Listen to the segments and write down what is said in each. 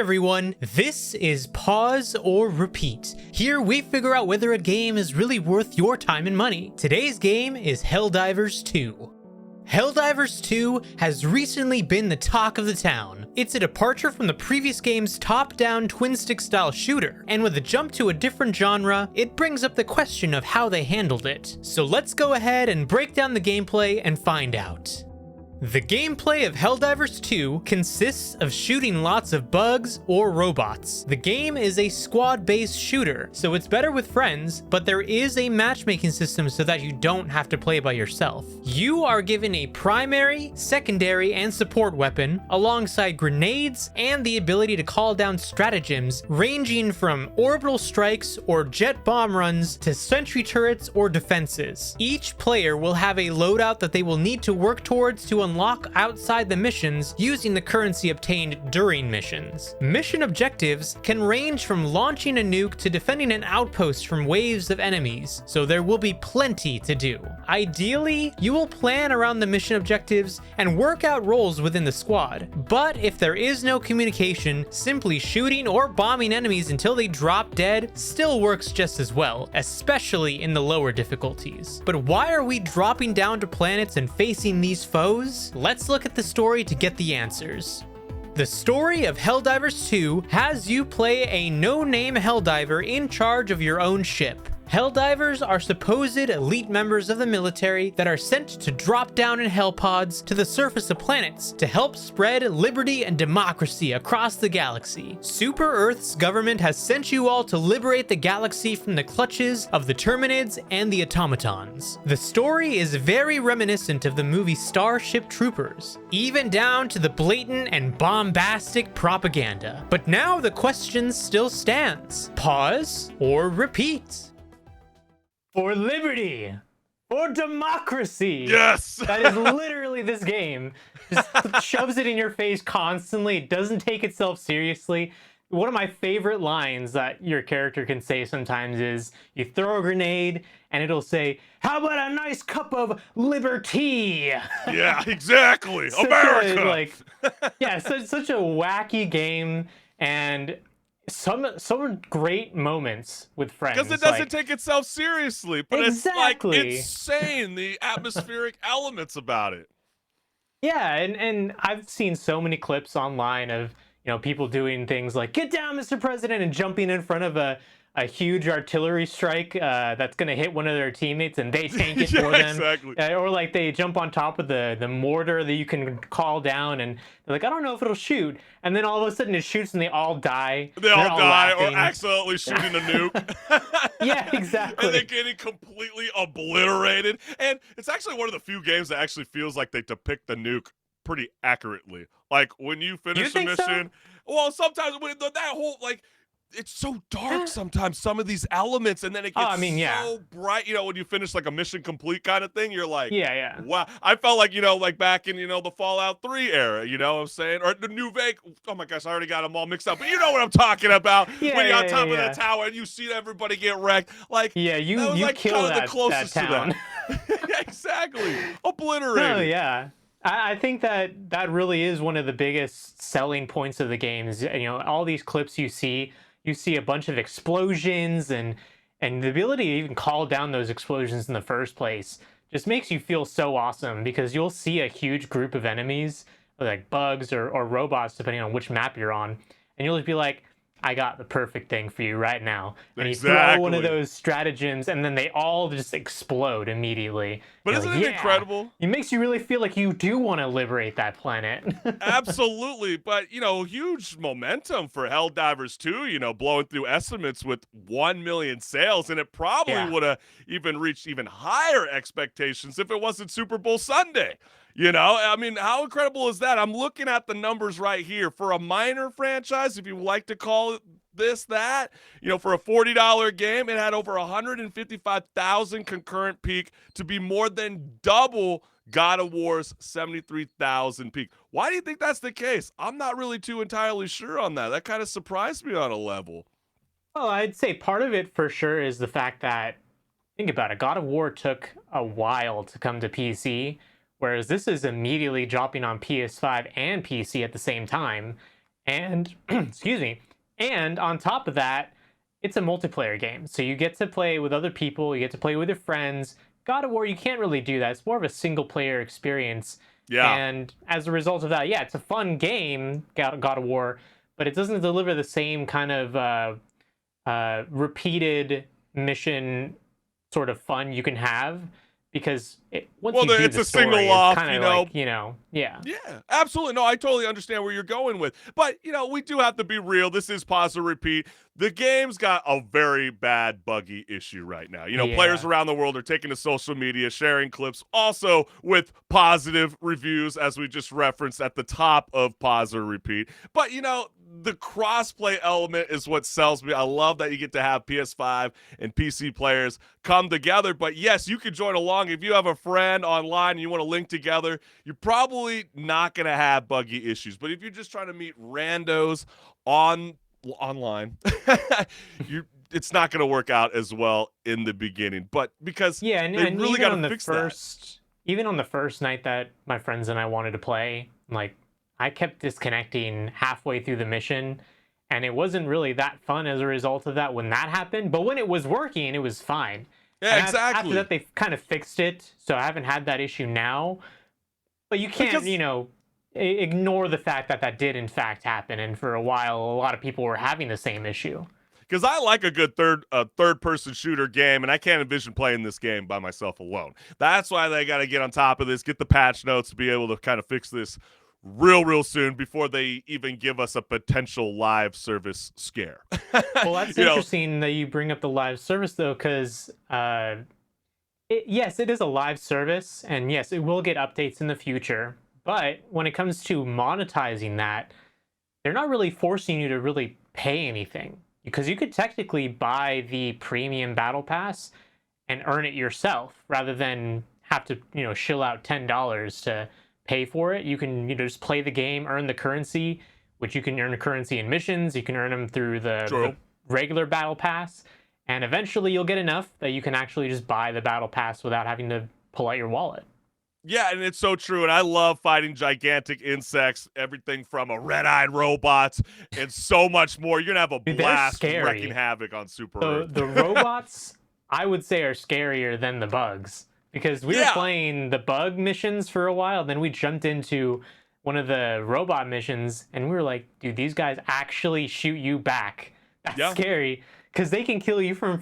everyone, this is Pause or Repeat. Here we figure out whether a game is really worth your time and money. Today's game is Helldivers 2. Helldivers 2 has recently been the talk of the town. It's a departure from the previous game's top-down twin-stick style shooter, and with a jump to a different genre, it brings up the question of how they handled it. So let's go ahead and break down the gameplay and find out. The gameplay of Helldivers 2 consists of shooting lots of bugs or robots. The game is a squad-based shooter, so it's better with friends, but there is a matchmaking system so that you don't have to play by yourself. You are given a primary, secondary, and support weapon, alongside grenades and the ability to call down stratagems ranging from orbital strikes or jet bomb runs to sentry turrets or defenses. Each player will have a loadout that they will need to work towards to unlock outside the missions using the currency obtained during missions. Mission objectives can range from launching a nuke to defending an outpost from waves of enemies, so there will be plenty to do. Ideally, you will plan around the mission objectives and work out roles within the squad, but if there is no communication, simply shooting or bombing enemies until they drop dead still works just as well, especially in the lower difficulties. But why are we dropping down to planets and facing these foes? Let's look at the story to get the answers. The story of Helldivers 2 has you play a no-name Helldiver in charge of your own ship. Helldivers are supposed elite members of the military that are sent to drop down in hellpods to the surface of planets to help spread liberty and democracy across the galaxy. Super Earth's government has sent you all to liberate the galaxy from the clutches of the Terminids and the automatons. The story is very reminiscent of the movie Starship Troopers, even down to the blatant and bombastic propaganda. But now the question still stands: pause or repeat? For liberty, for democracy. Yes! That is literally this game. Just shoves it in your face constantly. It doesn't take itself seriously. One of my favorite lines that your character can say sometimes is, you throw a grenade and it'll say, "How about a nice cup of liberty?" Yeah, exactly. America! Such a wacky game, and some great moments with friends. Because it doesn't take itself seriously, but exactly. it's insane, the atmospheric elements about it. Yeah, and I've seen so many clips online of, people doing things like, "Get down, Mr. President," and jumping in front of a huge artillery strike that's going to hit one of their teammates and they tank it for them. Exactly. Or like they jump on top of the mortar that you can call down and they're like, "I don't know if it'll shoot." And then all of a sudden it shoots and they all die. They all die laughing. or accidentally shooting a nuke. Yeah, exactly. And they're getting completely obliterated. And it's actually one of the few games that actually feels like they depict the nuke pretty accurately. Like when you finish a mission, well, sometimes when that whole it's so dark sometimes, some of these elements, and then it gets so bright, when you finish like a mission complete kind of thing, you're like, wow. I felt like, back in, the Fallout 3 era, you know what I'm saying? Or the New Vegas, oh my gosh, I already got them all mixed up, but you know what I'm talking about. When you're on top of the tower and you see everybody get wrecked. You kill that town. To that. Exactly. Obliterated. Oh, yeah. I think that really is one of the biggest selling points of the game is, all these clips you see a bunch of explosions and the ability to even call down those explosions in the first place just makes you feel so awesome, because you'll see a huge group of enemies, like bugs or robots, depending on which map you're on, and you'll just be like, "I got the perfect thing for you right now." And you throw one of those stratagems and then they all just explode immediately. But isn't it incredible? It makes you really feel like you do want to liberate that planet. Absolutely. But, huge momentum for Helldivers 2, blowing through estimates with 1 million sales. And it probably would have even reached even higher expectations if it wasn't Super Bowl Sunday. I mean, how incredible is that? I'm looking at the numbers right here. For a minor franchise, if you like to call it that, for a $40 game, it had over 155,000 concurrent peak to be more than double God of War's 73,000 peak. Why do you think that's the case? I'm not really too entirely sure on that. That kind of surprised me on a level. Oh, I'd say part of it for sure is the fact that, think about it, God of War took a while to come to PC, whereas this is immediately dropping on PS5 and PC at the same time. And excuse me. And on top of that, it's a multiplayer game. So you get to play with other people, you get to play with your friends. God of War, you can't really do that. It's more of a single player experience. Yeah. And as a result of that, yeah, it's a fun game, God of War, but it doesn't deliver the same kind of repeated mission sort of fun you can have because once Well, you do it's the a single story, it's off, kind you of know. like, yeah. Yeah, absolutely. No, I totally understand where you're going with. But, we do have to be real. This is pause and repeat. The game's got a very bad buggy issue right now. Players Yeah. around the world are taking to social media, sharing clips, also with positive reviews, as we just referenced at the top of pause or repeat. But, the crossplay element is what sells me. I love that you get to have PS5 and PC players come together. But yes, you can join along. If you have a friend online and you want to link together, you're probably not going to have buggy issues. But if you're just trying to meet randos online, it's not going to work out as well in the beginning. But because Yeah, and, they and really even got to on the fix that. first even on the first night that my friends and I wanted to play, like I kept disconnecting halfway through the mission and it wasn't really that fun as a result of that when that happened, but when it was working, it was fine. Yeah, And after exactly. that they kind of fixed it, so I haven't had that issue now. But you can't, Because ignore the fact that that did in fact happen and for a while a lot of people were having the same issue. because I like a good third person shooter game, and I can't envision playing this game by myself alone. That's why they got to get on top of this, get the patch notes to be able to kind of fix this real soon before they even give us a potential live service scare. Well, that's you know, interesting that you bring up the live service though, because yes, it is a live service, and yes, it will get updates in the future. But when it comes to monetizing that, they're not really forcing you to really pay anything because you could technically buy the premium battle pass and earn it yourself rather than have to, shill out $10 to pay for it. You can, just play the game, earn the currency, which you can earn the currency in missions. You can earn them through the true. regular battle pass, and eventually you'll get enough that you can actually just buy the battle pass without having to pull out your wallet. Yeah, and it's so true. And I love fighting gigantic insects, everything from a red-eyed robot and so much more. You're gonna have a Dude, they're blast wrecking scary. havoc on Super The Earth. robots, I would say, are scarier than the bugs because we were Yeah. playing the bug missions for a while. Then we jumped into one of the robot missions, and we were like, "Dude, these guys actually shoot you back. That's Yeah. scary because they can kill you from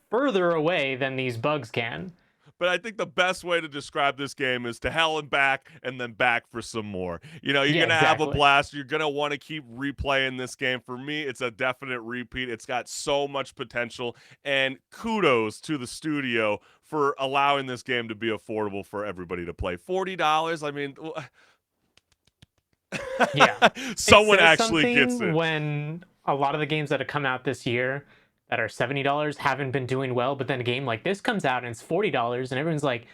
further away than these bugs can." But I think the best way to describe this game is to hell and back and then back for some more. You're Yeah, going to have a exactly. blast. You're going to want to keep replaying this game. For me, it's a definite repeat. It's got so much potential. And kudos to the studio for allowing this game to be affordable for everybody to play. $40, I mean, Yeah, it someone says actually gets something it. when a lot of the games that have come out this year that are $70 haven't been doing well, but then a game like this comes out and it's $40 and everyone's like,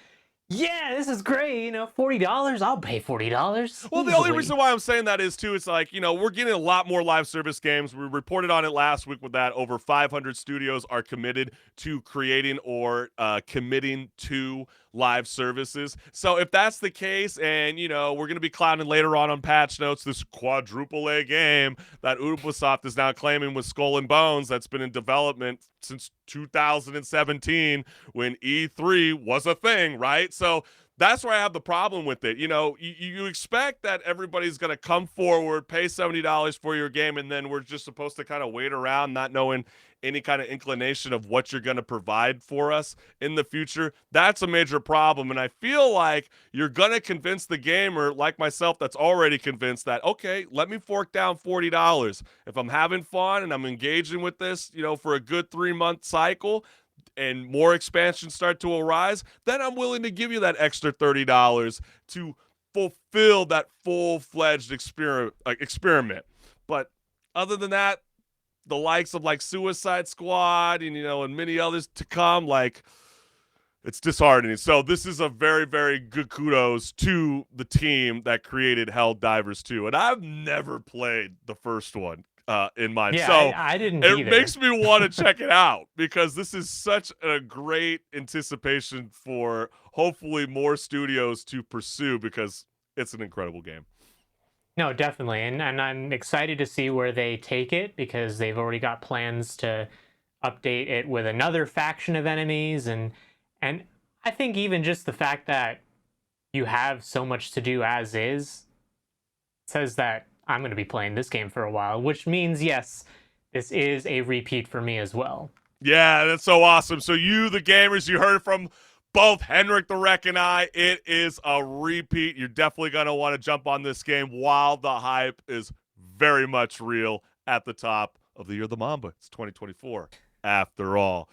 yeah, this is great, $40, I'll pay $40 Well, the only reason easily. why I'm saying that is too, it's like, we're getting a lot more live service games. We reported on it last week with that. Over 500 studios are committed to creating or committing to live services. So if that's the case, and, we're going to be clowning later on patch notes, this quadruple A game that Ubisoft is now claiming with Skull and Bones that's been in development since 2017 when E3 was a thing, right? So that's where I have the problem with it. You expect that everybody's going to come forward, pay $70 for your game, and then we're just supposed to kind of wait around, not knowing any kind of inclination of what you're going to provide for us in the future. That's a major problem. And I feel like you're going to convince the gamer, like myself, that's already convinced that, okay, let me fork down $40. If I'm having fun and I'm engaging with this, for a good 3-month cycle, and more expansions start to arise, then I'm willing to give you that extra $30 to fulfill that full-fledged experiment. But other than that, the likes of like Suicide Squad and many others to come, like, it's disheartening. So this is a very, very good kudos to the team that created Helldivers 2. And I've never played the first one in mine. Yeah, So I didn't it either. makes me want to check it out because this is such a great anticipation for hopefully more studios to pursue because it's an incredible game. No, definitely. And I'm excited to see where they take it because they've already got plans to update it with another faction of enemies and I think even just the fact that you have so much to do as is says that I'm going to be playing this game for a while, which means yes, this is a repeat for me as well. Yeah, that's so awesome. So you, the gamers, you heard from both Henrik the Wreck and I. It is a repeat. You're definitely going to want to jump on this game while the hype is very much real at the top of the year of the Mamba. It's 2024 after all.